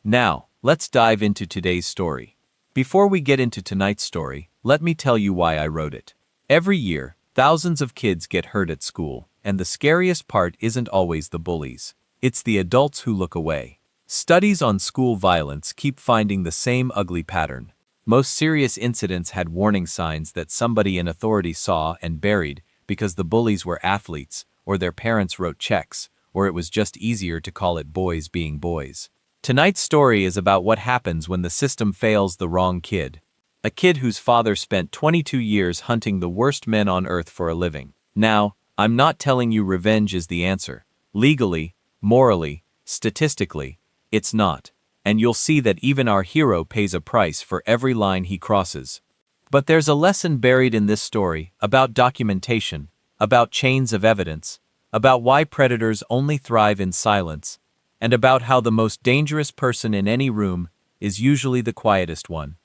Now, let's dive into today's story. Before we get into tonight's story, let me tell you why I wrote it. Every year, thousands of kids get hurt at school, and the scariest part isn't always the bullies. It's the adults who look away. Studies on school violence keep finding the same ugly pattern. Most serious incidents had warning signs that somebody in authority saw and buried because the bullies were athletes, or their parents wrote checks, or it was just easier to call it boys being boys. Tonight's story is about what happens when the system fails the wrong kid. A kid whose father spent 22 years hunting the worst men on earth for a living. Now, I'm not telling you revenge is the answer. Legally, morally, statistically, it's not. And you'll see that even our hero pays a price for every line he crosses. But there's a lesson buried in this story about documentation, about chains of evidence, about why predators only thrive in silence, and about how the most dangerous person in any room is usually the quietest one.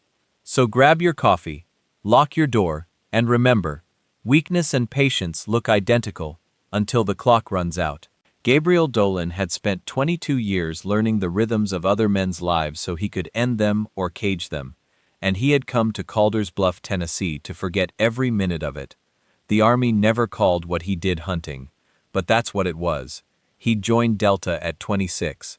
So grab your coffee, lock your door, and remember, weakness and patience look identical until the clock runs out. Gabriel Dolan had spent 22 years learning the rhythms of other men's lives so he could end them or cage them, and he had come to Calder's Bluff, Tennessee to forget every minute of it. The Army never called what he did hunting, but that's what it was. He'd joined Delta at 26.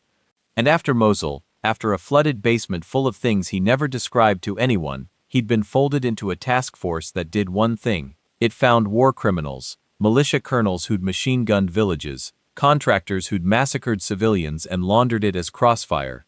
And after Mosul, after a flooded basement full of things he never described to anyone, he'd been folded into a task force that did one thing. It found war criminals, militia colonels who'd machine-gunned villages, contractors who'd massacred civilians and laundered it as crossfire.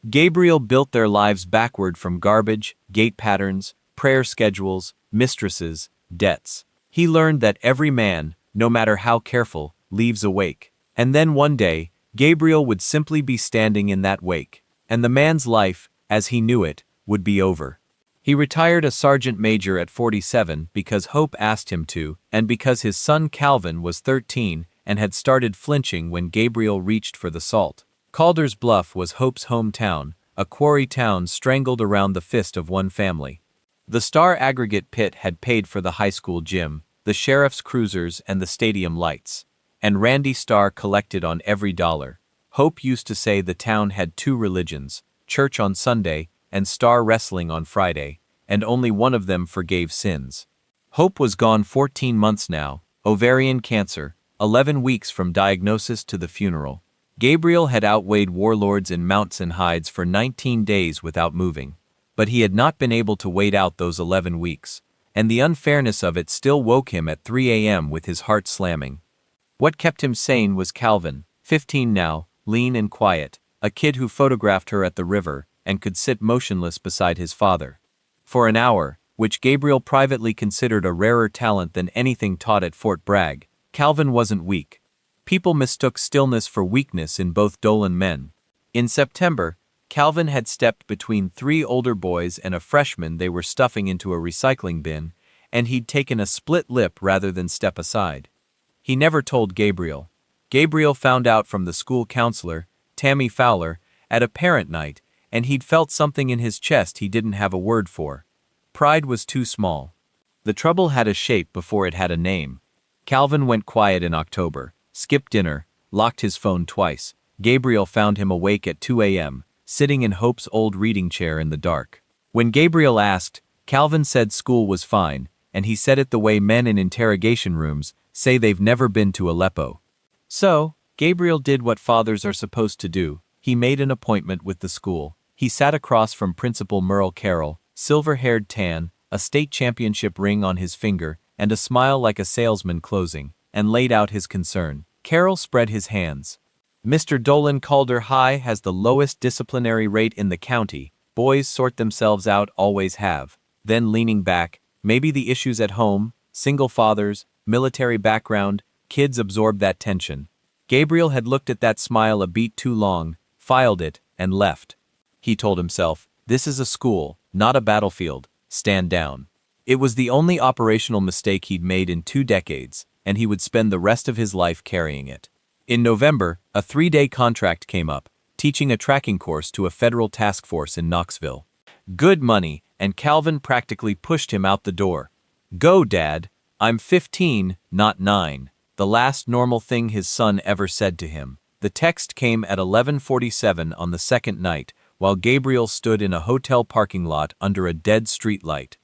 Gabriel built their lives backward from garbage, gate patterns, prayer schedules, mistresses, debts. He learned that every man, no matter how careful, leaves a wake. And then one day, Gabriel would simply be standing in that wake, and the man's life, as he knew it, would be over. He retired a sergeant major at 47 because Hope asked him to, and because his son Calvin was 13 and had started flinching when Gabriel reached for the salt. Calder's Bluff was Hope's hometown, a quarry town strangled around the fist of one family. The Star aggregate pit had paid for the high school gym, the sheriff's cruisers and the stadium lights, and Randy Starr collected on every dollar. Hope used to say the town had two religions, church on Sunday and star wrestling on Friday, and only one of them forgave sins. Hope was gone 14 months now, ovarian cancer, 11 weeks from diagnosis to the funeral. Gabriel had outweighed warlords in mounts and hides for 19 days without moving, but he had not been able to wait out those 11 weeks, and the unfairness of it still woke him at 3 a.m. with his heart slamming. What kept him sane was Calvin, 15 now, lean and quiet, a kid who photographed her at the river and could sit motionless beside his father. For an hour, which Gabriel privately considered a rarer talent than anything taught at Fort Bragg, Calvin wasn't weak. People mistook stillness for weakness in both Dolan men. In September, Calvin had stepped between 3 older boys and a freshman they were stuffing into a recycling bin, and he'd taken a split lip rather than step aside. He never told Gabriel. Gabriel found out from the school counselor, Tammy Fowler, at a parent night, and he'd felt something in his chest he didn't have a word for. Pride was too small. The trouble had a shape before it had a name. Calvin went quiet in October, skipped dinner, locked his phone twice. Gabriel found him awake at 2 a.m., sitting in Hope's old reading chair in the dark. When Gabriel asked, Calvin said school was fine, and he said it the way men in interrogation rooms say they've never been to Aleppo. So, Gabriel did what fathers are supposed to do. He made an appointment with the school. He sat across from Principal Merle Carroll, silver-haired tan, a state championship ring on his finger, and a smile like a salesman closing, and laid out his concern. Carroll spread his hands. Mr. Dolan Calder High has the lowest disciplinary rate in the county. Boys sort themselves out, always have. Then leaning back, maybe the issues at home, single fathers, military background, kids absorb that tension. Gabriel had looked at that smile a beat too long, filed it, and left. He told himself, this is a school, not a battlefield. Stand down. It was the only operational mistake he'd made in 2 decades, and he would spend the rest of his life carrying it. In November, a 3-day contract came up, teaching a tracking course to a federal task force in Knoxville. Good money, and Calvin practically pushed him out the door. Go, Dad. I'm 15, not 9. The last normal thing his son ever said to him. The text came at 11:47 on the second night, while Gabriel stood in a hotel parking lot under a dead street light.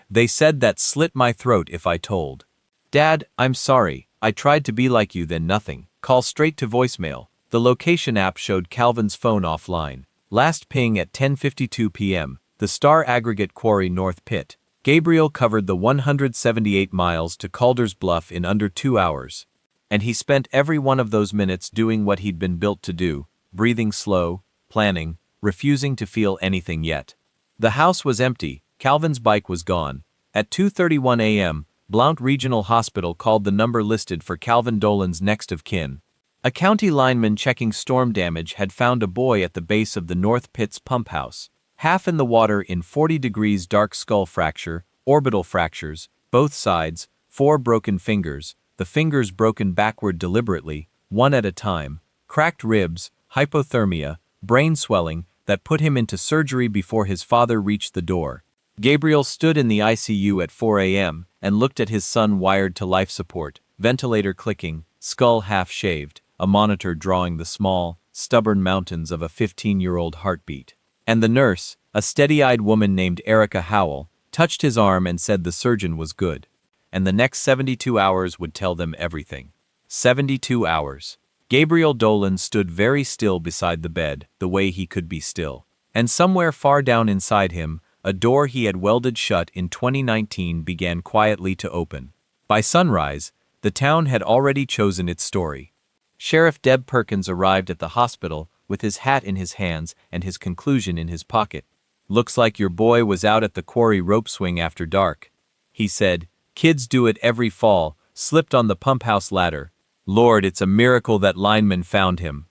They said that slit my throat if I told. Dad, I'm sorry, I tried to be like you then nothing. Call straight to voicemail. The location app showed Calvin's phone offline. Last ping at 10:52 p.m., the Star Aggregate Quarry North Pit. Gabriel covered the 178 miles to Calder's Bluff in under 2 hours. And he spent every one of those minutes doing what he'd been built to do, breathing slow, planning, refusing to feel anything yet. The house was empty, Calvin's bike was gone. At 2:31 a.m., Blount Regional Hospital called the number listed for Calvin Dolan's next of kin. A county lineman checking storm damage had found a boy at the base of the North Pit's pump house, half in the water in 40 degrees dark skull fracture, orbital fractures, both sides, 4 broken fingers, the fingers broken backward deliberately, one at a time, cracked ribs, hypothermia, brain swelling that put him into surgery before his father reached the door. Gabriel stood in the ICU at 4 a.m. and looked at his son wired to life support, ventilator clicking, skull half-shaved, a monitor drawing the small, stubborn mountains of a 15-year-old heartbeat. And the nurse, a steady-eyed woman named Erica Howell, touched his arm and said the surgeon was good. And the next 72 hours would tell them everything. 72 hours. Gabriel Dolan stood very still beside the bed, the way he could be still. And somewhere far down inside him, a door he had welded shut in 2019 began quietly to open. By sunrise, the town had already chosen its story. Sheriff Deb Perkins arrived at the hospital with his hat in his hands and his conclusion in his pocket. "Looks like your boy was out at the quarry rope swing after dark," he said. "Kids do it every fall, slipped on the pump house ladder. Lord, it's a miracle that lineman found him.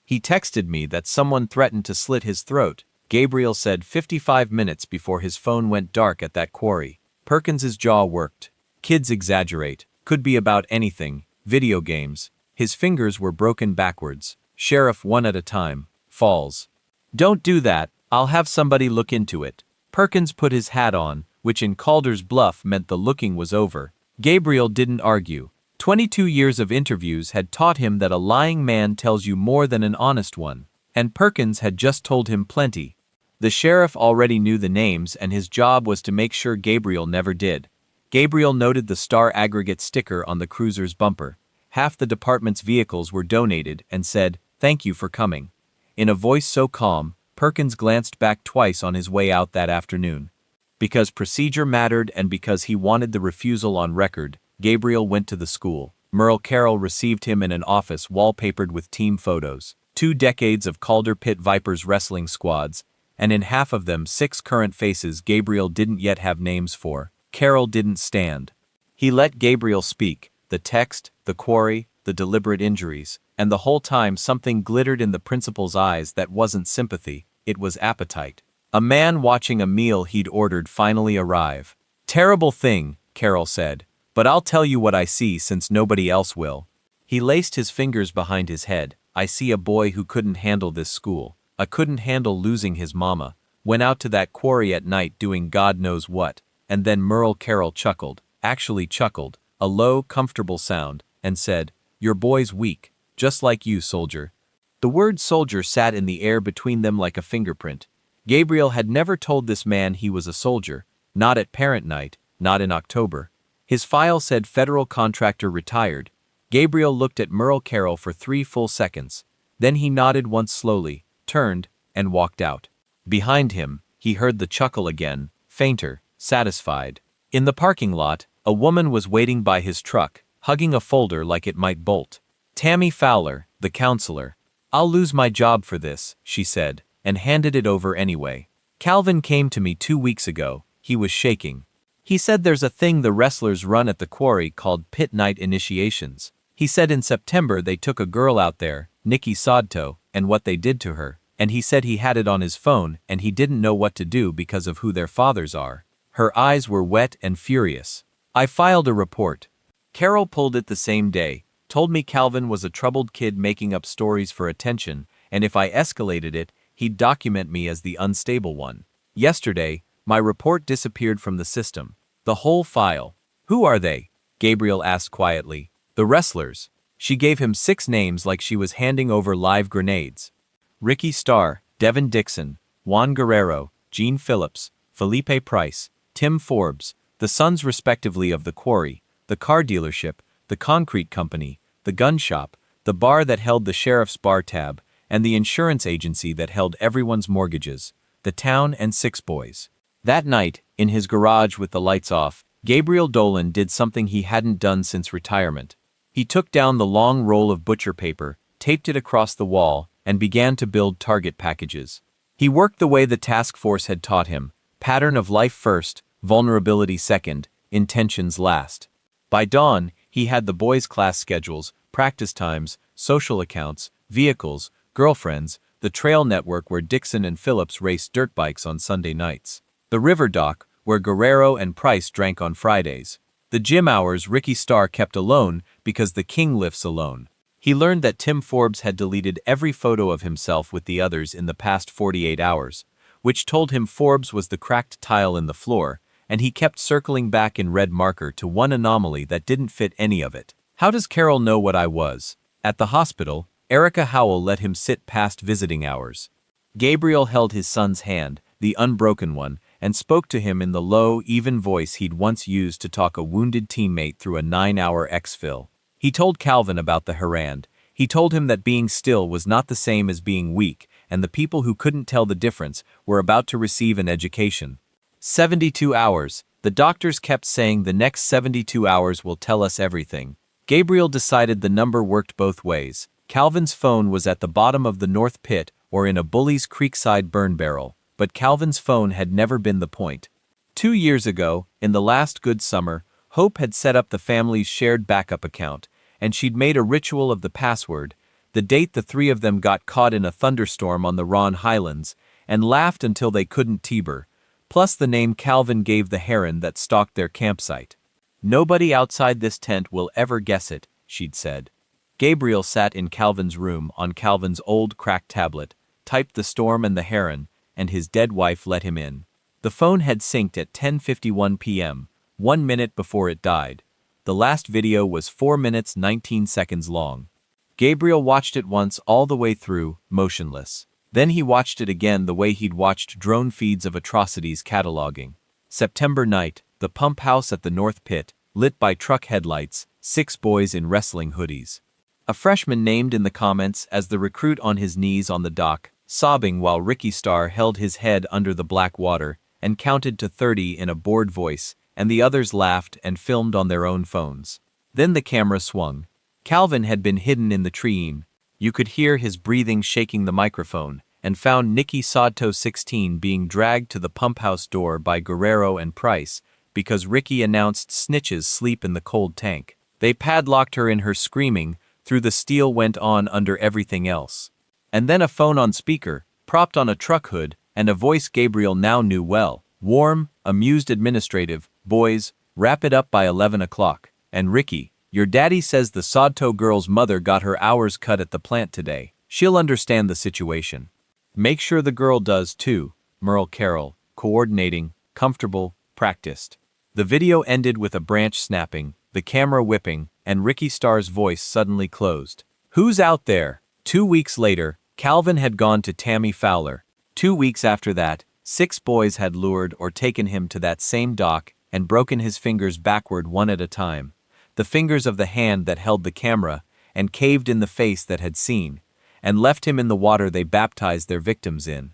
He texted me that someone threatened to slit his throat," Gabriel said 55 minutes before his phone went dark at that quarry. Perkins's jaw worked. Kids exaggerate. Could be about anything. Video games. His fingers were broken backwards. Sheriff one at a time. Falls. "Don't do that. I'll have somebody look into it." Perkins put his hat on, which in Calder's Bluff meant the looking was over. Gabriel didn't argue. 22 years of interviews had taught him that a lying man tells you more than an honest one. And Perkins had just told him plenty. The sheriff already knew the names and his job was to make sure Gabriel never did. Gabriel noted the Star Aggregate sticker on the cruiser's bumper. Half the department's vehicles were donated and said, "Thank you for coming." In a voice so calm, Perkins glanced back twice on his way out that afternoon. Because procedure mattered and because he wanted the refusal on record, Gabriel went to the school. Merle Carroll received him in an office wallpapered with team photos. 2 decades of Calder Pit Vipers wrestling squads, and in half of them 6 current faces Gabriel didn't yet have names for. Carroll didn't stand. He let Gabriel speak, the text, the quarry, the deliberate injuries, and the whole time something glittered in the principal's eyes that wasn't sympathy, it was appetite. A man watching a meal he'd ordered finally arrive. "Terrible thing," Carroll said, "but I'll tell you what I see since nobody else will." He laced his fingers behind his head. "I see a boy who couldn't handle this school. I couldn't handle losing his mama. Went out to that quarry at night doing God knows what." And then Merle Carroll chuckled, actually chuckled, a low, comfortable sound, and said, "Your boy's weak, just like you, soldier." The word soldier sat in the air between them like a fingerprint. Gabriel had never told this man he was a soldier, not at parent night, not in October. His file said federal contractor retired. Gabriel looked at Merle Carroll for 3 full seconds. Then he nodded once slowly, turned, and walked out. Behind him, he heard the chuckle again, fainter, satisfied. In the parking lot, a woman was waiting by his truck, hugging a folder like it might bolt. "Tammy Fowler, the counselor. I'll lose my job for this," she said, and handed it over anyway. "Calvin came to me 2 weeks ago. He was shaking. He said there's a thing the wrestlers run at the quarry called Pit Night Initiations. He said in September they took a girl out there, Nikki Sodto, and what they did to her, and he said he had it on his phone and he didn't know what to do because of who their fathers are." Her eyes were wet and furious. "I filed a report. Carroll pulled it the same day, told me Calvin was a troubled kid making up stories for attention, and if I escalated it, he'd document me as the unstable one. Yesterday, my report disappeared from the system. The whole file." "Who are they?" Gabriel asked quietly. "The wrestlers." She gave him 6 names like she was handing over live grenades. "Ricky Starr, Devin Dixon, Juan Guerrero, Gene Phillips, Felipe Price, Tim Forbes, the sons respectively of the quarry, the car dealership, the concrete company, the gun shop, the bar that held the sheriff's bar tab, and the insurance agency that held everyone's mortgages, the town and 6 boys. That night, in his garage with the lights off, Gabriel Dolan did something he hadn't done since retirement. He took down the long roll of butcher paper, taped it across the wall, and began to build target packages. He worked the way the task force had taught him: pattern of life first, vulnerability second, intentions last. By dawn, he had the boys' class schedules, practice times, social accounts, vehicles, girlfriends, the trail network where Dixon and Phillips raced dirt bikes on Sunday nights, the river dock where Guerrero and Price drank on Fridays, the gym hours Ricky Starr kept alone because the king lifts alone. He learned that Tim Forbes had deleted every photo of himself with the others in the past 48 hours, which told him Forbes was the cracked tile in the floor, and he kept circling back in red marker to one anomaly that didn't fit any of it. How does Carol know what I was? At the hospital, Erica Howell let him sit past visiting hours. Gabriel held his son's hand, the unbroken one, and spoke to him in the low, even voice he'd once used to talk a wounded teammate through a 9-hour exfil. He told Calvin about the Harand. He told him that being still was not the same as being weak, and the people who couldn't tell the difference were about to receive an education. 72 hours. The doctors kept saying the next 72 hours will tell us everything. Gabriel decided the number worked both ways. Calvin's phone was at the bottom of the North Pit or in a Bully's Creekside burn barrel, but Calvin's phone had never been the point. 2 years ago, in the last good summer, Hope had set up the family's shared backup account, and she'd made a ritual of the password, the date the 3 of them got caught in a thunderstorm on the Ron Highlands, and laughed until they couldn't Tiber, plus the name Calvin gave the heron that stalked their campsite. "Nobody outside this tent will ever guess it," she'd said. Gabriel sat in Calvin's room on Calvin's old cracked tablet, typed the storm and the heron, and his dead wife let him in. The phone had synced at 10:51 p.m., 1 minute before it died. The last video was 4 minutes 19 seconds long. Gabriel watched it once all the way through, motionless. Then he watched it again the way he'd watched drone feeds of atrocities cataloging. September night, the pump house at the North Pit, lit by truck headlights, 6 boys in wrestling hoodies. A freshman named in the comments as the recruit on his knees on the dock, sobbing while Ricky Starr held his head under the black water and counted to 30 in a bored voice, and the others laughed and filmed on their own phones. Then the camera swung. Calvin had been hidden in the tree. You could hear his breathing shaking the microphone, and found Nikki Sodto 16 being dragged to the pump house door by Guerrero and Price because Ricky announced snitches sleep in the cold tank. They padlocked her in her screaming through the steel went on under everything else. And then a phone on speaker, propped on a truck hood, and a voice Gabriel now knew well. Warm, amused administrative, "Boys, wrap it up by 11 o'clock. And Ricky, your daddy says the Sodto girl's mother got her hours cut at the plant today. She'll understand the situation. Make sure the girl does too." Merle Carroll, coordinating, comfortable, practiced. The video ended with a branch snapping, the camera whipping, and Ricky Starr's voice suddenly closed. "Who's out there?" 2 weeks later, Calvin had gone to Tammy Fowler. 2 weeks after that, 6 boys had lured or taken him to that same dock and broken his fingers backward one at a time, the fingers of the hand that held the camera, and caved in the face that had seen, and left him in the water they baptized their victims in.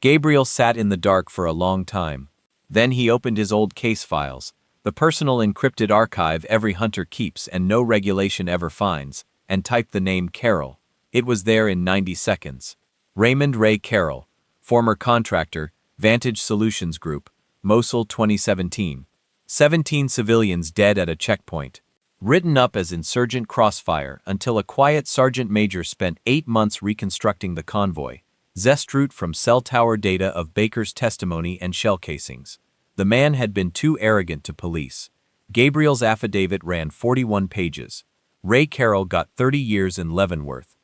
Gabriel sat in the dark for a long time. Then he opened his old case files, the personal encrypted archive every hunter keeps and no regulation ever finds, and typed the name Carroll. It was there in 90 seconds. Raymond Ray Carroll, former contractor, Vantage Solutions Group, Mosul 2017. 17 civilians dead at a checkpoint. Written up as Insurgent Crossfire until a quiet sergeant major spent 8 months reconstructing the convoy. Zest route from cell tower data of Baker's testimony and shell casings. The man had been too arrogant to police. Gabriel's affidavit ran 41 pages. Ray Carroll got 30 years in Leavenworth.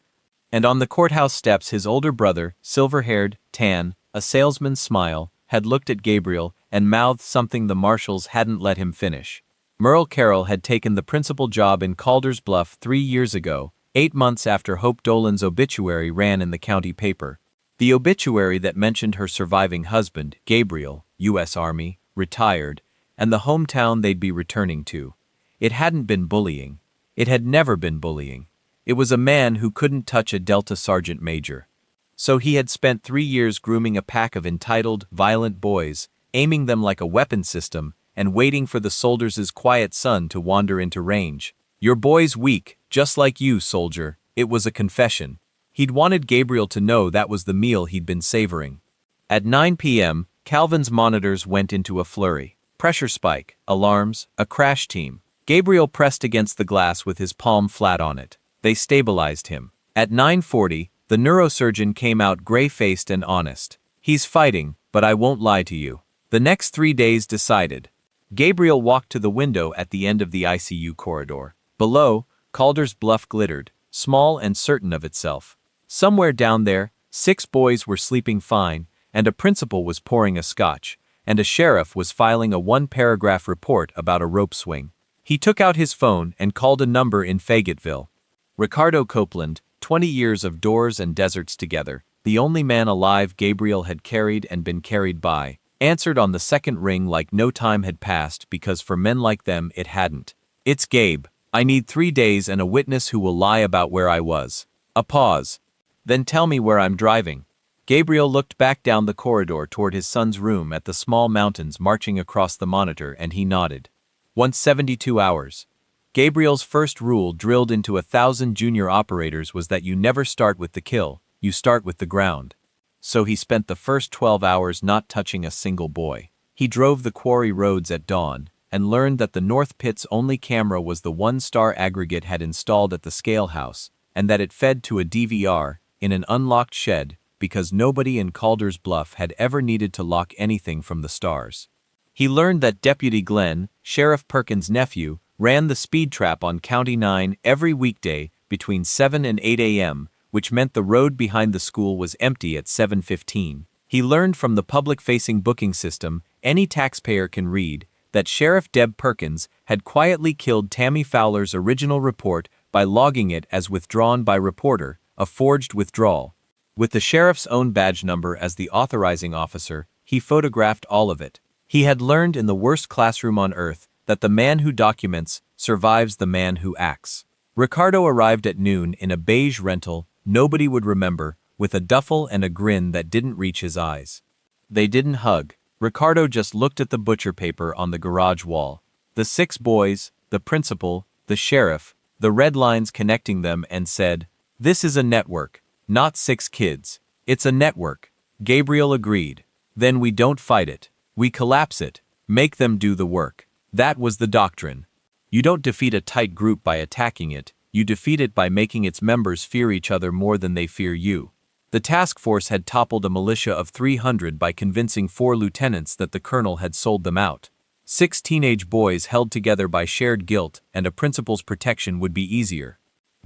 And on the courthouse steps his older brother, silver-haired, tan, a salesman's smile, had looked at Gabriel and mouthed something the marshals hadn't let him finish. Merle Carroll had taken the principal job in Calder's Bluff 3 years ago, 8 months after Hope Dolan's obituary ran in the county paper. The obituary that mentioned her surviving husband, Gabriel, U.S. Army, retired, and the hometown they'd be returning to. It hadn't been bullying. It had never been bullying. It was a man who couldn't touch a Delta sergeant major. So he had spent 3 years grooming a pack of entitled, violent boys, aiming them like a weapon system, and waiting for the soldiers' quiet son to wander into range. "Your boy's weak, just like you, soldier." It was a confession. He'd wanted Gabriel to know that was the meal he'd been savoring. At 9 p.m., Calvin's monitors went into a flurry. Pressure spike, alarms, a crash team. Gabriel pressed against the glass with his palm flat on it. They stabilized him. At 9:40, the neurosurgeon came out gray-faced and honest. "He's fighting, but I won't lie to you." The next 3 days decided. Gabriel walked to the window at the end of the ICU corridor. Below, Calder's Bluff glittered, small and certain of itself. Somewhere down there, 6 boys were sleeping fine, and a principal was pouring a scotch, and a sheriff was filing a 1-paragraph report about a rope swing. He took out his phone and called a number in Fayetteville. Ricardo Copeland, 20 years of doors and deserts together, the only man alive Gabriel had carried and been carried by, answered on the second ring like no time had passed because for men like them it hadn't. "It's Gabe. I need 3 days and a witness who will lie about where I was." A pause. "Then tell me where I'm driving." Gabriel looked back down the corridor toward his son's room at the small mountains marching across the monitor, and he nodded. Once 72 hours. Gabriel's first rule drilled into 1,000 junior operators was that you never start with the kill, you start with the ground. So he spent the first 12 hours not touching a single boy. He drove the quarry roads at dawn, and learned that the North Pit's only camera was the one-star aggregate had installed at the scale house, and that it fed to a DVR, in an unlocked shed, because nobody in Calder's Bluff had ever needed to lock anything from the stars. He learned that Deputy Glenn, Sheriff Perkins' nephew, ran the speed trap on County 9 every weekday between 7 and 8 a.m., which meant the road behind the school was empty at 7:15. He learned from the public-facing booking system any taxpayer can read that Sheriff Deb Perkins had quietly killed Tammy Fowler's original report by logging it as withdrawn by reporter, a forged withdrawal. With the sheriff's own badge number as the authorizing officer, he photographed all of it. He had learned in the worst classroom on earth that the man who documents survives the man who acts. Ricardo arrived at noon in a beige rental nobody would remember, with a duffel and a grin that didn't reach his eyes. They didn't hug. Ricardo just looked at the butcher paper on the garage wall. The 6 boys, the principal, the sheriff, the red lines connecting them, and said, "This is a network, not 6 kids. It's a network." Gabriel agreed. "Then we don't fight it. We collapse it. Make them do the work." That was the doctrine. You don't defeat a tight group by attacking it. You defeat it by making its members fear each other more than they fear you. The task force had toppled a militia of 300 by convincing 4 lieutenants that the colonel had sold them out. 6 teenage boys held together by shared guilt, and a principal's protection would be easier.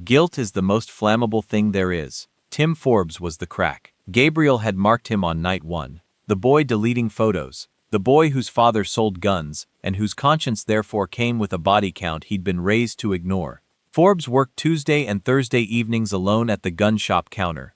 Guilt is the most flammable thing there is. Tim Forbes was the crack. Gabriel had marked him on night 1. The boy deleting photos. The boy whose father sold guns, and whose conscience therefore came with a body count he'd been raised to ignore. Forbes worked Tuesday and Thursday evenings alone at the gun shop counter.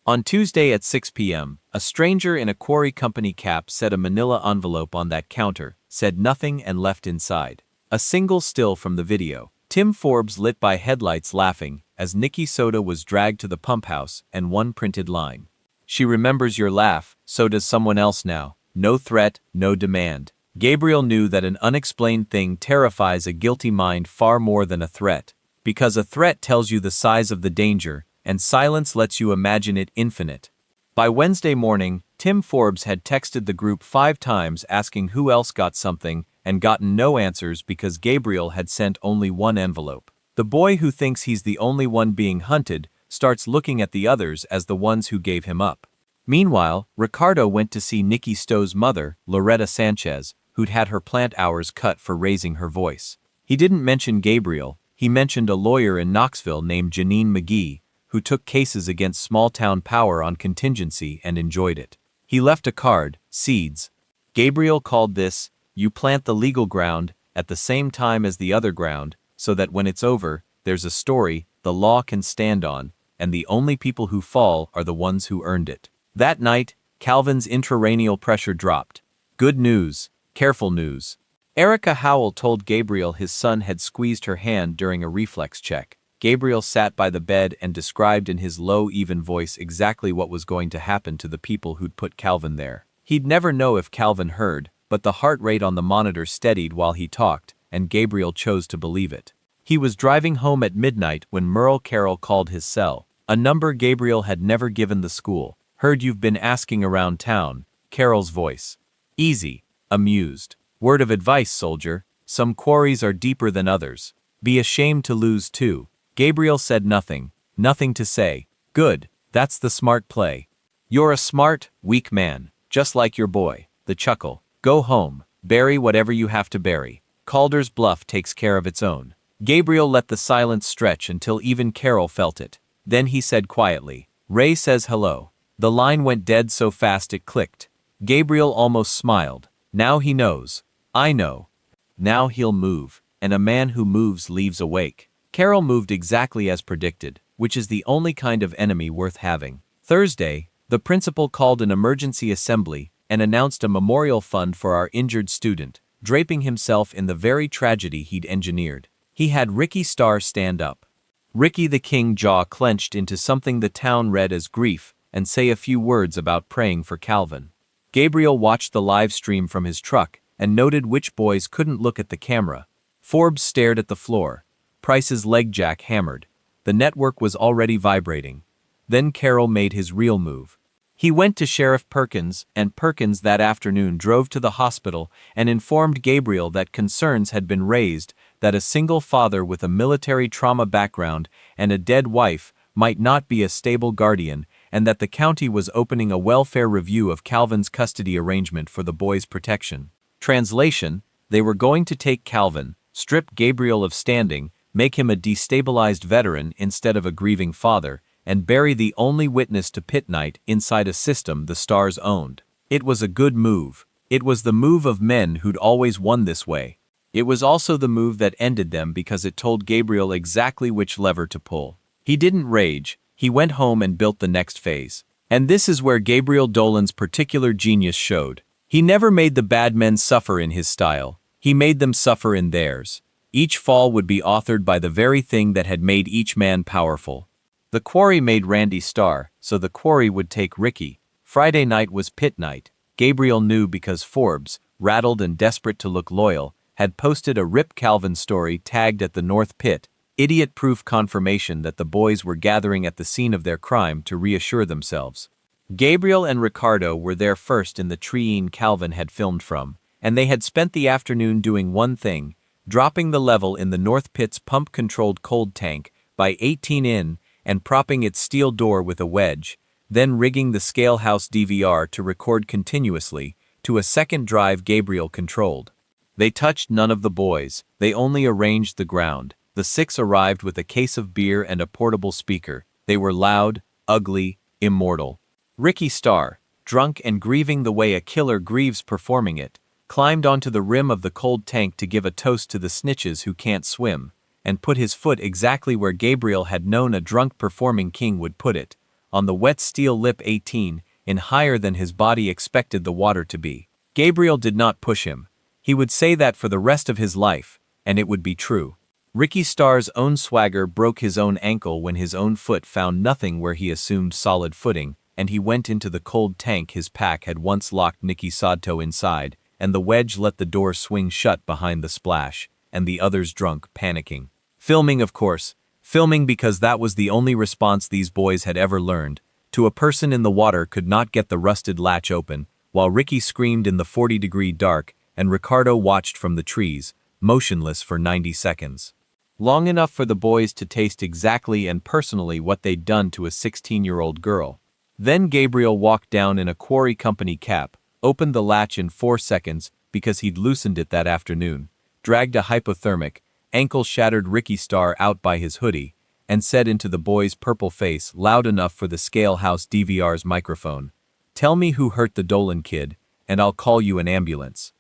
On Tuesday at 6 p.m., a stranger in a quarry company cap set a manila envelope on that counter, said nothing, and left inside. A single still from the video. Tim Forbes lit by headlights laughing as Nikki Soda was dragged to the pump house, and one printed line. "She remembers your laugh, so does someone else now. No threat, no demand." Gabriel knew that an unexplained thing terrifies a guilty mind far more than a threat, because a threat tells you the size of the danger, and silence lets you imagine it infinite. By Wednesday morning, Tim Forbes had texted the group 5 times asking who else got something, and gotten no answers because Gabriel had sent only 1 envelope. The boy who thinks he's the only one being hunted starts looking at the others as the ones who gave him up. Meanwhile, Ricardo went to see Nikki Stowe's mother, Loretta Sanchez, who'd had her plant hours cut for raising her voice. He didn't mention Gabriel. He mentioned a lawyer in Knoxville named Janine McGee, who took cases against small-town power on contingency and enjoyed it. He left a card, seeds. Gabriel called this, "You plant the legal ground at the same time as the other ground, so that when it's over, there's a story the law can stand on, and the only people who fall are the ones who earned it." That night, Calvin's intracranial pressure dropped. Good news, careful news. Erica Howell told Gabriel his son had squeezed her hand during a reflex check. Gabriel sat by the bed and described in his low, even voice exactly what was going to happen to the people who'd put Calvin there. He'd never know if Calvin heard, but the heart rate on the monitor steadied while he talked, and Gabriel chose to believe it. He was driving home at midnight when Merle Carroll called his cell, a number Gabriel had never given the school. Heard you've been asking around town, Carroll's voice. Easy, amused. Word of advice, soldier, some quarries are deeper than others. Be ashamed to lose too. Gabriel said nothing, nothing to say. Good, that's the smart play. You're a smart, weak man, just like your boy. The chuckle. Go home, bury whatever you have to bury. Calder's bluff takes care of its own. Gabriel let the silence stretch until even Carroll felt it. Then he said quietly, Ray says hello. The line went dead so fast it clicked. Gabriel almost smiled. Now he knows. I know. Now he'll move, and a man who moves leaves a wake. Carroll moved exactly as predicted, which is the only kind of enemy worth having. Thursday, the principal called an emergency assembly and announced a memorial fund for our injured student, draping himself in the very tragedy he'd engineered. He had Ricky Starr stand up. Ricky the King jaw clenched into something the town read as grief and say a few words about praying for Calvin. Gabriel watched the live stream from his truck and noted which boys couldn't look at the camera. Forbes stared at the floor. Price's leg jack hammered. The network was already vibrating. Then Carroll made his real move. He went to Sheriff Perkins, and Perkins that afternoon drove to the hospital and informed Gabriel that concerns had been raised that a single father with a military trauma background and a dead wife might not be a stable guardian, and that the county was opening a welfare review of Calvin's custody arrangement for the boy's protection. Translation: they were going to take Calvin, strip Gabriel of standing, make him a destabilized veteran instead of a grieving father, and bury the only witness to pit night inside a system the Stars owned. It was a good move. It was the move of men who'd always won this way. It was also the move that ended them because it told Gabriel exactly which lever to pull. He didn't rage. He went home and built the next phase. And this is where Gabriel Dolan's particular genius showed. He never made the bad men suffer in his style. He made them suffer in theirs. Each fall would be authored by the very thing that had made each man powerful. The Quarry made Randy Starr, so the Quarry would take Ricky. Friday night was pit night. Gabriel knew because Forbes, rattled and desperate to look loyal, had posted a Rip Calvin story tagged at the North Pit, idiot-proof confirmation that the boys were gathering at the scene of their crime to reassure themselves. Gabriel and Ricardo were there first in the tree Calvin had filmed from, and they had spent the afternoon doing one thing, dropping the level in the North Pit's pump-controlled cold tank by 18 in and propping its steel door with a wedge, then rigging the Scalehouse DVR to record continuously to a second drive Gabriel controlled. They touched none of the boys, they only arranged the ground. The six arrived with a case of beer and a portable speaker. They were loud, ugly, immortal. Ricky Starr, drunk and grieving the way a killer grieves performing it, climbed onto the rim of the cold tank to give a toast to the snitches who can't swim, and put his foot exactly where Gabriel had known a drunk performing king would put it, on the wet steel lip 18, in higher than his body expected the water to be. Gabriel did not push him. He would say that for the rest of his life, and it would be true. Ricky Starr's own swagger broke his own ankle when his own foot found nothing where he assumed solid footing, and he went into the cold tank his pack had once locked Nicky Sodto inside, and the wedge let the door swing shut behind the splash, and the others drunk, panicking. Filming, of course. Filming because that was the only response these boys had ever learned. To a person in the water could not get the rusted latch open, while Ricky screamed in the 40-degree dark, and Ricardo watched from the trees, motionless for 90 seconds. Long enough for the boys to taste exactly and personally what they'd done to a 16-year-old girl. Then Gabriel walked down in a Quarry Company cap, opened the latch in 4 seconds because he'd loosened it that afternoon, dragged a hypothermic, ankle-shattered Ricky Starr out by his hoodie, and said into the boy's purple face loud enough for the Scalehouse DVR's microphone, "Tell me who hurt the Dolan kid, and I'll call you an ambulance."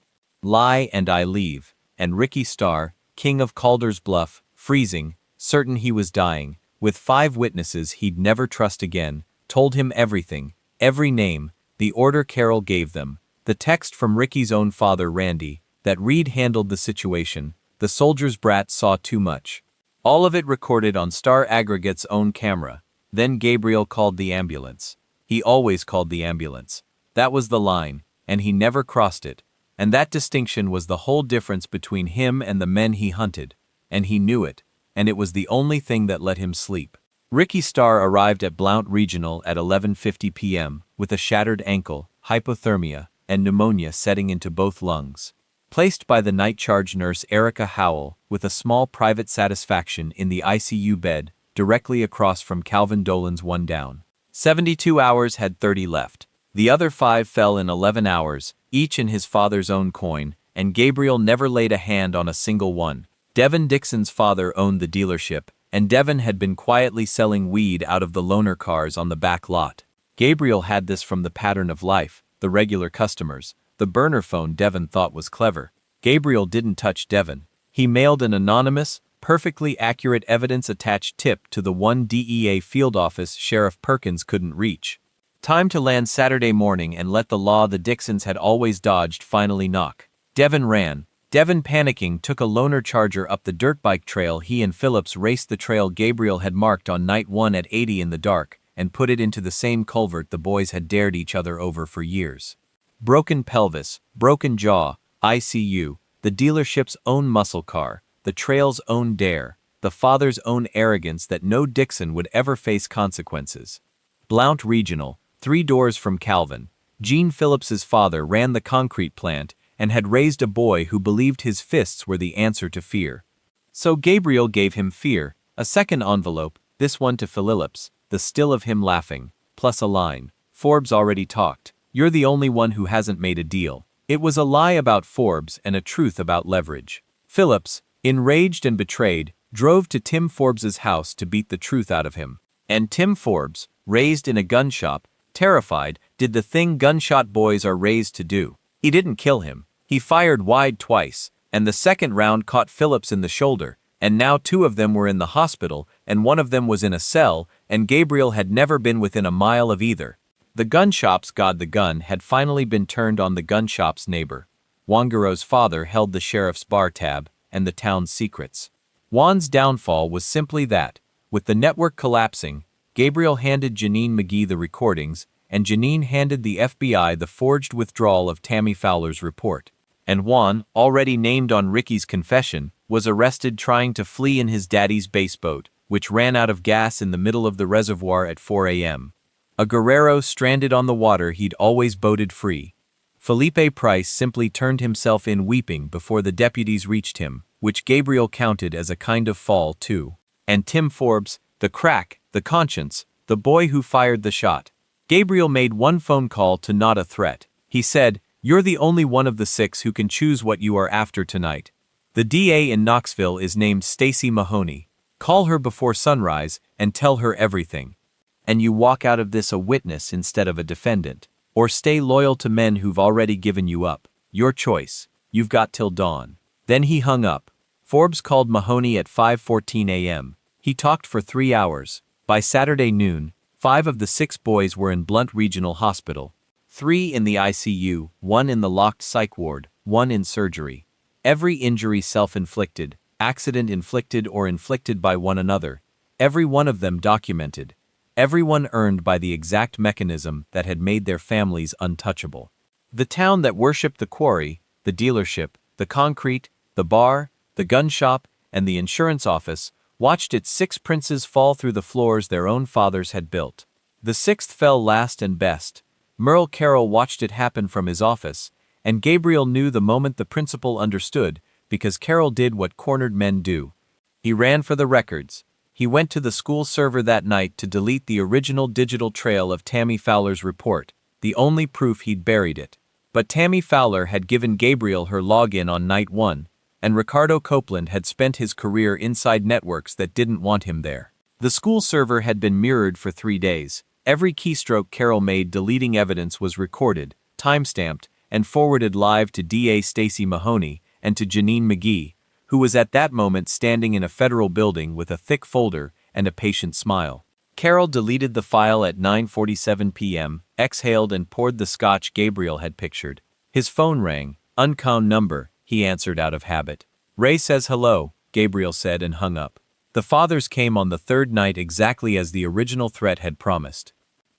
Lie and I leave, and Ricky Starr, king of Calder's Bluff, freezing, certain he was dying, with 5 witnesses he'd never trust again, told him everything, every name, the order Carol gave them, the text from Ricky's own father Randy, that Reed handled the situation, the soldier's brat saw too much. All of it recorded on Star Aggregate's own camera. Then Gabriel called the ambulance. He always called the ambulance. That was the line, and he never crossed it. And that distinction was the whole difference between him and the men he hunted. And he knew it, and it was the only thing that let him sleep. Ricky Starr arrived at Blount Regional at 11:50 p.m. with a shattered ankle, hypothermia, and pneumonia setting into both lungs. Placed by the night charge nurse Erica Howell with a small private satisfaction in the ICU bed directly across from Calvin Dolan's one down. 72 hours had 30 left. The other 5 fell in 11 hours, each in his father's own coin, and Gabriel never laid a hand on a single one. Devin Dixon's father owned the dealership, and Devin had been quietly selling weed out of the loaner cars on the back lot. Gabriel had this from the pattern of life, the regular customers. The burner phone Devin thought was clever. Gabriel didn't touch Devin. He mailed an anonymous, perfectly accurate evidence-attached tip to the one DEA field office Sheriff Perkins couldn't reach. Time to land Saturday morning and let the law the Dixons had always dodged finally knock. Devin ran. Devin, panicking, took a loaner charger up the dirt bike trail. He and Phillips raced the trail Gabriel had marked on night 1 at 80 in the dark and put it into the same culvert the boys had dared each other over for years. Broken pelvis, broken jaw, ICU, the dealership's own muscle car, the trail's own dare, the father's own arrogance that no Dixon would ever face consequences. Blount Regional, 3 doors from Calvin. Gene Phillips's father ran the concrete plant and had raised a boy who believed his fists were the answer to fear. So Gabriel gave him fear, a second envelope, this one to Phillips, the still of him laughing, plus a line. Forbes already talked. You're the only one who hasn't made a deal. It was a lie about Forbes and a truth about leverage. Phillips, enraged and betrayed, drove to Tim Forbes's house to beat the truth out of him. And Tim Forbes, raised in a gun shop, terrified, did the thing gunshot boys are raised to do. He didn't kill him. He fired wide twice, and the second round caught Phillips in the shoulder, and now 2 of them were in the hospital, and 1 of them was in a cell, and Gabriel had never been within a mile of either. The gun shop's god the gun had finally been turned on the gun shop's neighbor. Wangaro's father held the sheriff's bar tab and the town's secrets. Juan's downfall was simply that. With the network collapsing, Gabriel handed Janine McGee the recordings, and Janine handed the FBI the forged withdrawal of Tammy Fowler's report. And Juan, already named on Ricky's confession, was arrested trying to flee in his daddy's baseboat, which ran out of gas in the middle of the reservoir at 4 a.m. A guerrero stranded on the water he'd always boated free. Felipe Price simply turned himself in weeping before the deputies reached him, which Gabriel counted as a kind of fall, too. And Tim Forbes, the crack, the conscience, the boy who fired the shot. Gabriel made one phone call to not a threat. He said, "You're the only one of the 6 who can choose what you are after tonight. The DA in Knoxville is named Stacy Mahoney. Call her before sunrise and tell her everything. And you walk out of this a witness instead of a defendant. Or stay loyal to men who've already given you up. Your choice. You've got till dawn." Then he hung up. Forbes called Mahoney at 5:14 a.m. He talked for 3 hours. By Saturday noon, 5 of the 6 boys were in Blount Regional Hospital. 3 in the ICU, 1 in the locked psych ward, 1 in surgery. Every injury self-inflicted, accident inflicted or inflicted by one another. Every one of them documented. Everyone earned by the exact mechanism that had made their families untouchable. The town that worshipped the quarry, the dealership, the concrete, the bar, the gun shop, and the insurance office, watched its 6 princes fall through the floors their own fathers had built. The 6th fell last and best. Merle Carroll watched it happen from his office, and Gabriel knew the moment the principal understood, because Carroll did what cornered men do. He ran for the records. He went to the school server that night to delete the original digital trail of Tammy Fowler's report, the only proof he'd buried it. But Tammy Fowler had given Gabriel her login on night 1, and Ricardo Copeland had spent his career inside networks that didn't want him there. The school server had been mirrored for 3 days. Every keystroke Carroll made deleting evidence was recorded, time-stamped, and forwarded live to DA Stacy Mahoney and to Janine McGee, who was at that moment standing in a federal building with a thick folder and a patient smile. Carol deleted the file at 9:47 p.m., exhaled and poured the scotch Gabriel had pictured. His phone rang. Unknown number, he answered out of habit. Ray says hello, Gabriel said and hung up. The fathers came on the third night exactly as the original threat had promised.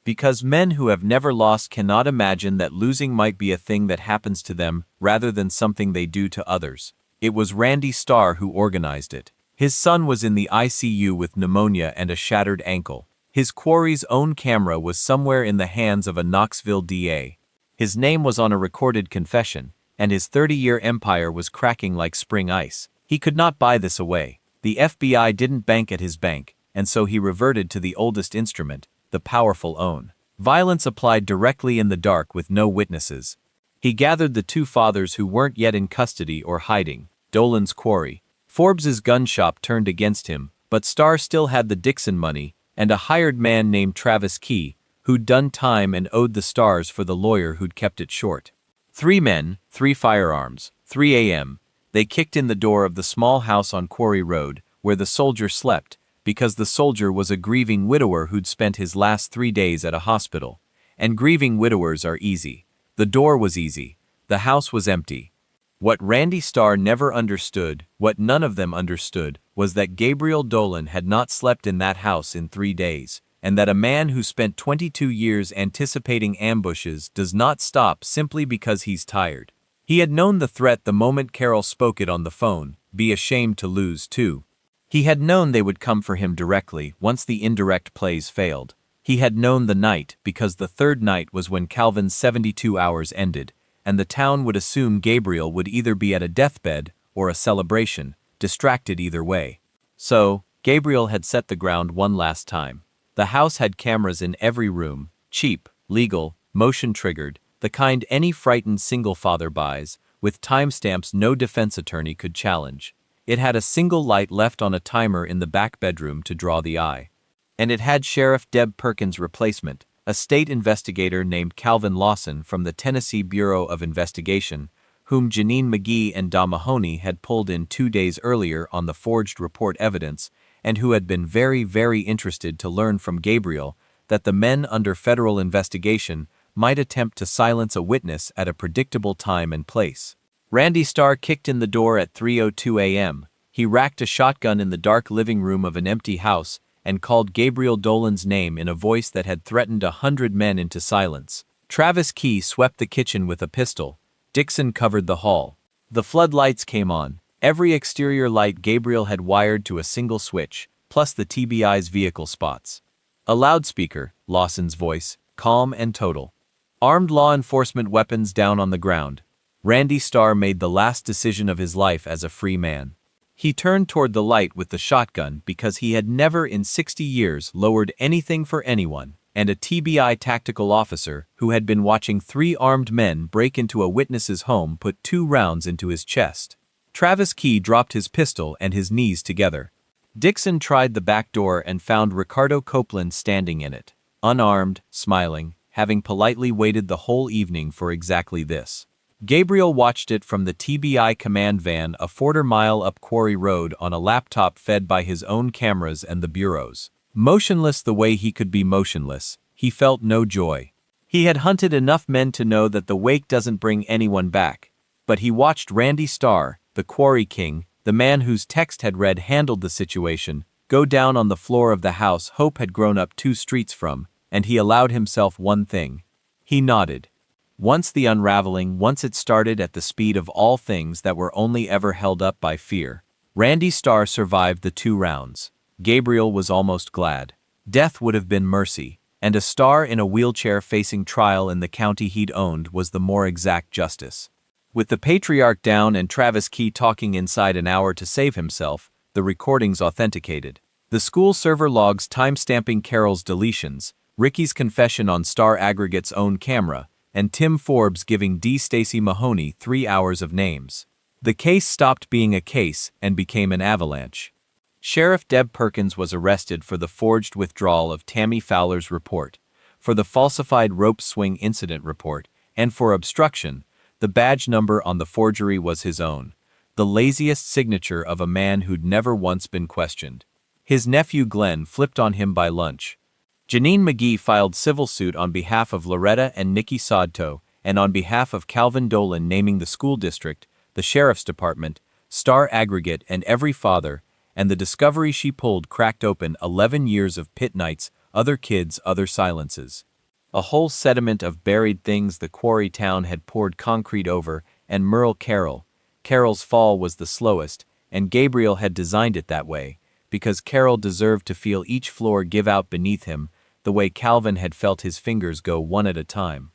Because men who have never lost cannot imagine that losing might be a thing that happens to them rather than something they do to others. It was Randy Starr who organized it. His son was in the ICU with pneumonia and a shattered ankle. His quarry's own camera was somewhere in the hands of a Knoxville DA. His name was on a recorded confession, and his 30-year empire was cracking like spring ice. He could not buy this away. The FBI didn't bank at his bank, and so he reverted to the oldest instrument, the powerful own. Violence applied directly in the dark with no witnesses. He gathered the two fathers who weren't yet in custody or hiding. Dolan's quarry. Forbes's gun shop turned against him, but Starr still had the Dixon money, and a hired man named Travis Key, who'd done time and owed the stars for the lawyer who'd kept it short. 3 men, 3 firearms, 3 a.m. They kicked in the door of the small house on Quarry Road, where the soldier slept, because the soldier was a grieving widower who'd spent his last 3 days at a hospital. And grieving widowers are easy. The door was easy. The house was empty. What Randy Starr never understood, what none of them understood, was that Gabriel Dolan had not slept in that house in 3 days, and that a man who spent 22 years anticipating ambushes does not stop simply because he's tired. He had known the threat the moment Carol spoke it on the phone, be ashamed to lose too. He had known they would come for him directly once the indirect plays failed. He had known the night because the third night was when Calvin's 72 hours ended, and the town would assume Gabriel would either be at a deathbed or a celebration, distracted either way. So, Gabriel had set the ground one last time. The house had cameras in every room, cheap, legal, motion-triggered, the kind any frightened single father buys, with timestamps no defense attorney could challenge. It had a single light left on a timer in the back bedroom to draw the eye. And it had Sheriff Deb Perkins' replacement, a state investigator named Calvin Lawson from the Tennessee Bureau of Investigation, whom Janine McGee and Don Mahoney had pulled in 2 days earlier on the forged report evidence, and who had been very, very interested to learn from Gabriel that the men under federal investigation might attempt to silence a witness at a predictable time and place. Randy Starr kicked in the door at 3:02 a.m. He racked a shotgun in the dark living room of an empty house and called Gabriel Dolan's name in a voice that had threatened 100 men into silence. Travis Key swept the kitchen with a pistol. Dixon covered the hall. The floodlights came on. Every exterior light Gabriel had wired to a single switch, plus the TBI's vehicle spots. A loudspeaker, Lawson's voice, calm and total. Armed law enforcement weapons down on the ground. Randy Starr made the last decision of his life as a free man. He turned toward the light with the shotgun because he had never in 60 years lowered anything for anyone, and a TBI tactical officer who had been watching 3 armed men break into a witness's home put 2 rounds into his chest. Travis Key dropped his pistol and his knees together. Dixon tried the back door and found Ricardo Copeland standing in it, unarmed, smiling, having politely waited the whole evening for exactly this. Gabriel watched it from the TBI command van a 1/4 mile up Quarry Road on a laptop fed by his own cameras and the Bureau's. Motionless the way he could be motionless, he felt no joy. He had hunted enough men to know that the wake doesn't bring anyone back. But he watched Randy Starr, the Quarry King, the man whose text had read handled the situation, go down on the floor of the house Hope had grown up 2 streets from, and he allowed himself one thing. He nodded. Once it started at the speed of all things that were only ever held up by fear. Randy Starr survived the 2 rounds. Gabriel was almost glad. Death would have been mercy, and a Starr in a wheelchair facing trial in the county he'd owned was the more exact justice. With the patriarch down and Travis Key talking inside an hour to save himself, the recordings authenticated. The school server logs timestamping Carol's deletions, Ricky's confession on Starr Aggregate's own camera, and Tim Forbes giving D. Stacy Mahoney 3 hours of names. The case stopped being a case and became an avalanche. Sheriff Deb Perkins was arrested for the forged withdrawal of Tammy Fowler's report, for the falsified rope swing incident report, and for obstruction. The badge number on the forgery was his own, the laziest signature of a man who'd never once been questioned. His nephew Glenn flipped on him by lunch. Janine McGee filed civil suit on behalf of Loretta and Nikki Sodto, and on behalf of Calvin Dolan, naming the school district, the sheriff's department, Star Aggregate, and every father, and the discovery she pulled cracked open 11 years of pit nights, other kids, other silences. A whole sediment of buried things the quarry town had poured concrete over, and Merle Carroll. Carroll's fall was the slowest, and Gabriel had designed it that way, because Carroll deserved to feel each floor give out beneath him, the way Calvin had felt his fingers go one at a time.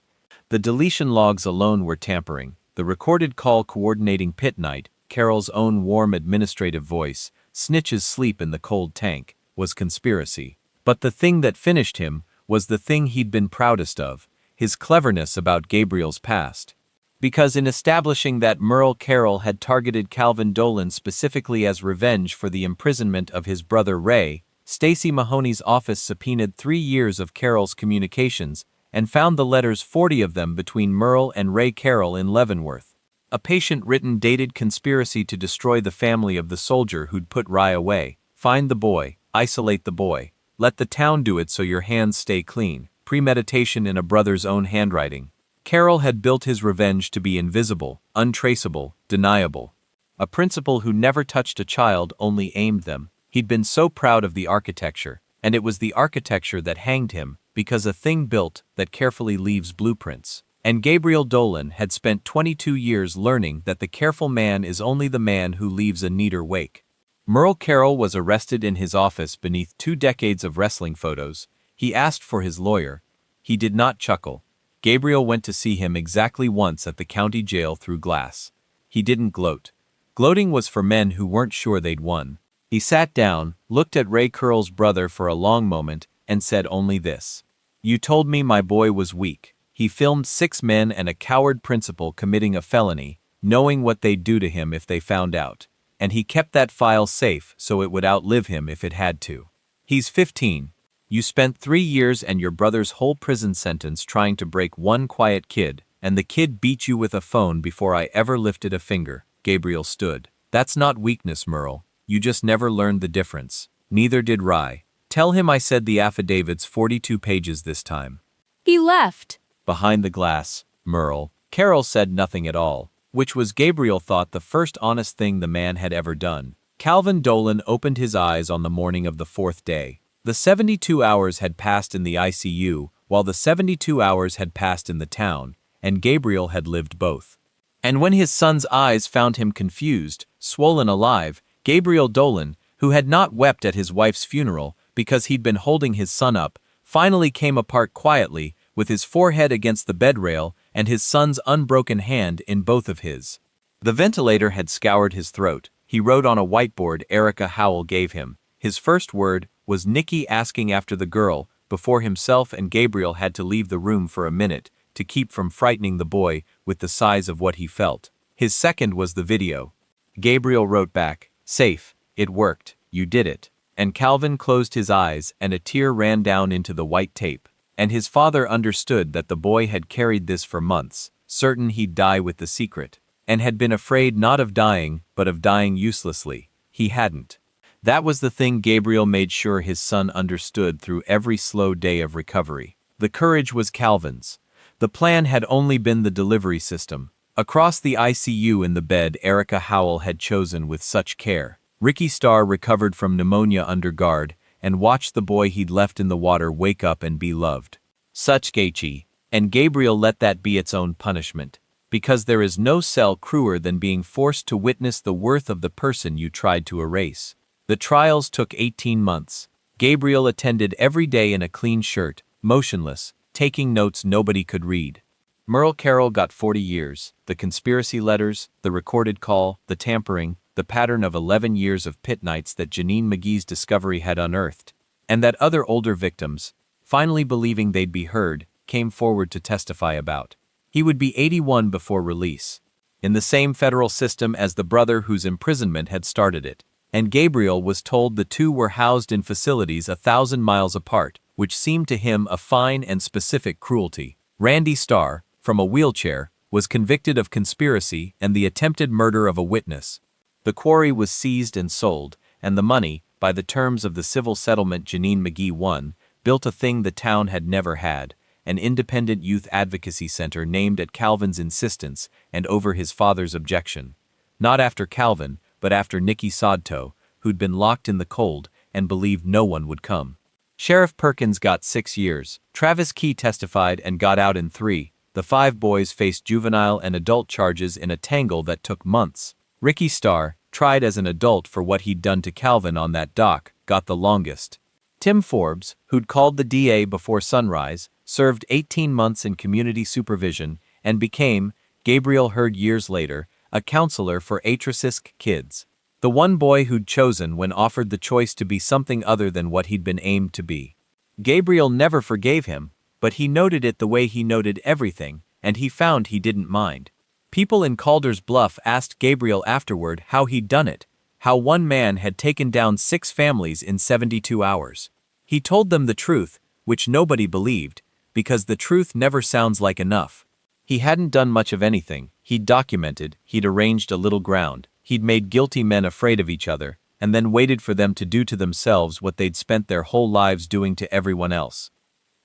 The deletion logs alone were tampering, the recorded call coordinating pit night, Carroll's own warm administrative voice, Snitch's sleep in the cold tank, was conspiracy. But the thing that finished him was the thing he'd been proudest of, his cleverness about Gabriel's past. Because in establishing that Merle Carroll had targeted Calvin Dolan specifically as revenge for the imprisonment of his brother Ray, Stacy Mahoney's office subpoenaed 3 years of Carroll's communications and found the letters, 40 of them, between Merle and Ray Carroll in Leavenworth. A patient-written dated conspiracy to destroy the family of the soldier who'd put Ray away. Find the boy, isolate the boy, let the town do it so your hands stay clean. Premeditation in a brother's own handwriting. Carroll had built his revenge to be invisible, untraceable, deniable. A principal who never touched a child, only aimed them. He'd been so proud of the architecture, and it was the architecture that hanged him, because a thing built that carefully leaves blueprints. And Gabriel Dolan had spent 22 years learning that the careful man is only the man who leaves a neater wake. Merle Carroll was arrested in his office beneath 2 decades of wrestling photos. He asked for his lawyer. He did not chuckle. Gabriel went to see him exactly once at the county jail through glass. He didn't gloat. Gloating was for men who weren't sure they'd won. He sat down, looked at Ray Carroll's brother for a long moment, and said only this. "You told me my boy was weak. He filmed 6 men and a coward principal committing a felony, knowing what they'd do to him if they found out. And he kept that file safe so it would outlive him if it had to. He's 15. You spent 3 years and your brother's whole prison sentence trying to break one quiet kid, and the kid beat you with a phone before I ever lifted a finger." Gabriel stood. "That's not weakness, Merle. You just never learned the difference. Neither did Ry. Tell him I said the affidavit's 42 pages this time." He left. Behind the glass, Merle Carroll said nothing at all, which was, Gabriel thought, the first honest thing the man had ever done. Calvin Dolan opened his eyes on the morning of the 4th day. The 72 hours had passed in the ICU, while the 72 hours had passed in the town, and Gabriel had lived both. And when his son's eyes found him confused, swollen alive, Gabriel Dolan, who had not wept at his wife's funeral because he'd been holding his son up, finally came apart quietly, with his forehead against the bed rail and his son's unbroken hand in both of his. The ventilator had scoured his throat. He wrote on a whiteboard Erica Howell gave him. His first word was Nikki asking after the girl, before himself and Gabriel had to leave the room for a minute to keep from frightening the boy with the size of what he felt. His second was the video. Gabriel wrote back, "Safe, it worked, you did it." And Calvin closed his eyes and a tear ran down into the white tape. And his father understood that the boy had carried this for months, certain he'd die with the secret, and had been afraid not of dying, but of dying uselessly. He hadn't. That was the thing Gabriel made sure his son understood through every slow day of recovery. The courage was Calvin's. The plan had only been the delivery system. Across the ICU in the bed Erica Howell had chosen with such care. Ricky Starr recovered from pneumonia under guard, and watched the boy he'd left in the water wake up and be loved. Such Gaethje. And Gabriel let that be its own punishment. Because there is no cell crueler than being forced to witness the worth of the person you tried to erase. The trials took 18 months. Gabriel attended every day in a clean shirt, motionless, taking notes nobody could read. Merle Carroll got 40 years. The conspiracy letters, the recorded call, the tampering, the pattern of 11 years of pit nights that Janine McGee's discovery had unearthed, and that other older victims, finally believing they'd be heard, came forward to testify about. He would be 81 before release, in the same federal system as the brother whose imprisonment had started it, and Gabriel was told the two were housed in facilities 1,000 miles apart, which seemed to him a fine and specific cruelty. Randy Starr, from a wheelchair, was convicted of conspiracy and the attempted murder of a witness. The quarry was seized and sold, and the money, by the terms of the civil settlement Janine McGee won, built a thing the town had never had, an independent youth advocacy center named at Calvin's insistence and over his father's objection. Not after Calvin, but after Nicky Sodto, who'd been locked in the cold and believed no one would come. Sheriff Perkins got 6 years. Travis Key testified and got out in 3. The 5 boys faced juvenile and adult charges in a tangle that took months. Ricky Starr, tried as an adult for what he'd done to Calvin on that dock, got the longest. Tim Forbes, who'd called the DA before sunrise, served 18 months in community supervision and became, Gabriel heard years later, a counselor for at-risk kids. The one boy who'd chosen when offered the choice to be something other than what he'd been aimed to be. Gabriel never forgave him, but he noted it the way he noted everything, and he found he didn't mind. People in Calder's Bluff asked Gabriel afterward how he'd done it, how one man had taken down 6 families in 72 hours. He told them the truth, which nobody believed, because the truth never sounds like enough. He hadn't done much of anything. He'd documented, he'd arranged a little ground, he'd made guilty men afraid of each other, and then waited for them to do to themselves what they'd spent their whole lives doing to everyone else.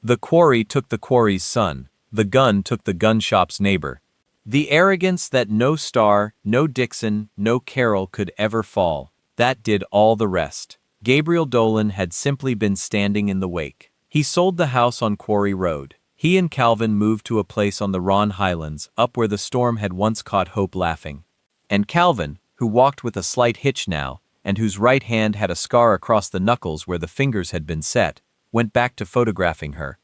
The quarry took the quarry's son, the gun took the gun shop's neighbor. The arrogance that no Starr, no Dixon, no Carroll could ever fall, that did all the rest. Gabriel Dolan had simply been standing in the wake. He sold the house on Quarry Road. He and Calvin moved to a place on the Ron Highlands, up where the storm had once caught Hope laughing. And Calvin, who walked with a slight hitch now, and whose right hand had a scar across the knuckles where the fingers had been set, went back to photographing her.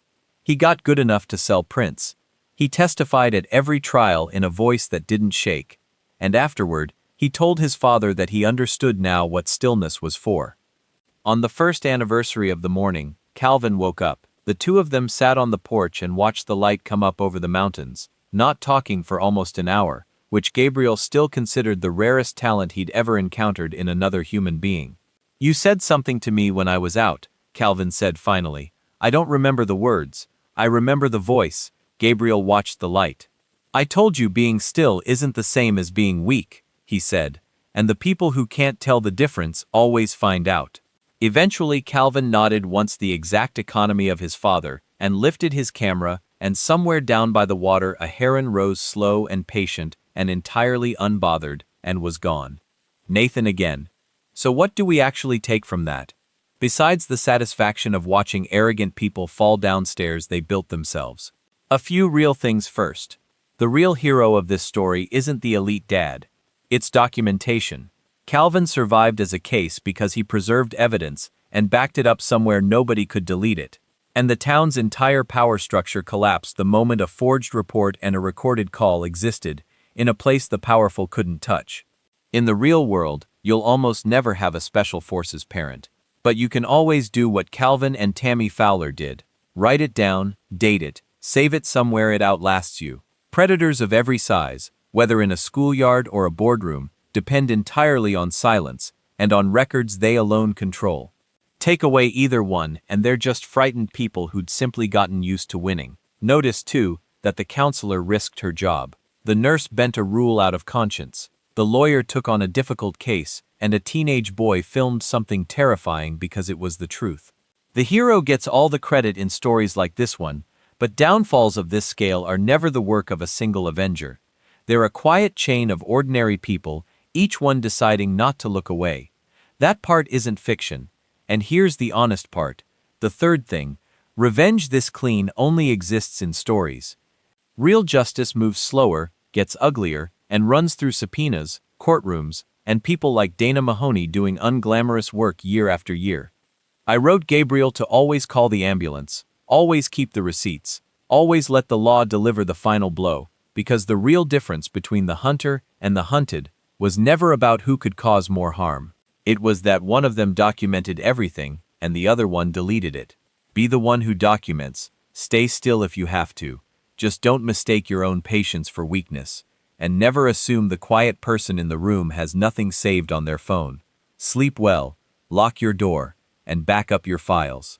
He got good enough to sell prints. He testified at every trial in a voice that didn't shake, and afterward, he told his father that he understood now what stillness was for. On the first anniversary of the morning, Calvin woke up. The two of them sat on the porch and watched the light come up over the mountains, not talking for almost an hour, which Gabriel still considered the rarest talent he'd ever encountered in another human being. "You said something to me when I was out," Calvin said finally. "I don't remember the words. I remember the voice." Gabriel watched the light. "I told you being still isn't the same as being weak," he said, "and the people who can't tell the difference always find out." Eventually Calvin nodded once the exact economy of his father, and lifted his camera, and somewhere down by the water a heron rose slow and patient and entirely unbothered, and was gone. Nathan again. So what do we actually take from that? Besides the satisfaction of watching arrogant people fall downstairs they built themselves. A few real things first. The real hero of this story isn't the elite dad. It's documentation. Calvin survived as a case because he preserved evidence and backed it up somewhere nobody could delete it. And the town's entire power structure collapsed the moment a forged report and a recorded call existed, in a place the powerful couldn't touch. In the real world, you'll almost never have a special forces parent. But you can always do what Calvin and Tammy Fowler did. Write it down, date it, save it somewhere it outlasts you. Predators of every size, whether in a schoolyard or a boardroom, depend entirely on silence, and on records they alone control. Take away either one, and they're just frightened people who'd simply gotten used to winning. Notice, too, that the counselor risked her job. The nurse bent a rule out of conscience. The lawyer took on a difficult case, and a teenage boy filmed something terrifying because it was the truth. The hero gets all the credit in stories like this one, but downfalls of this scale are never the work of a single avenger. They're a quiet chain of ordinary people, each one deciding not to look away. That part isn't fiction. And here's the honest part. The third thing, revenge this clean only exists in stories. Real justice moves slower, gets uglier, and runs through subpoenas, courtrooms, and people like Dana Mahoney doing unglamorous work year after year. I wrote Gabriel to always call the ambulance, always keep the receipts, always let the law deliver the final blow, because the real difference between the hunter and the hunted was never about who could cause more harm. It was that one of them documented everything, and the other one deleted it. Be the one who documents, stay still if you have to, just don't mistake your own patience for weakness, and never assume the quiet person in the room has nothing saved on their phone. Sleep well, lock your door, and back up your files.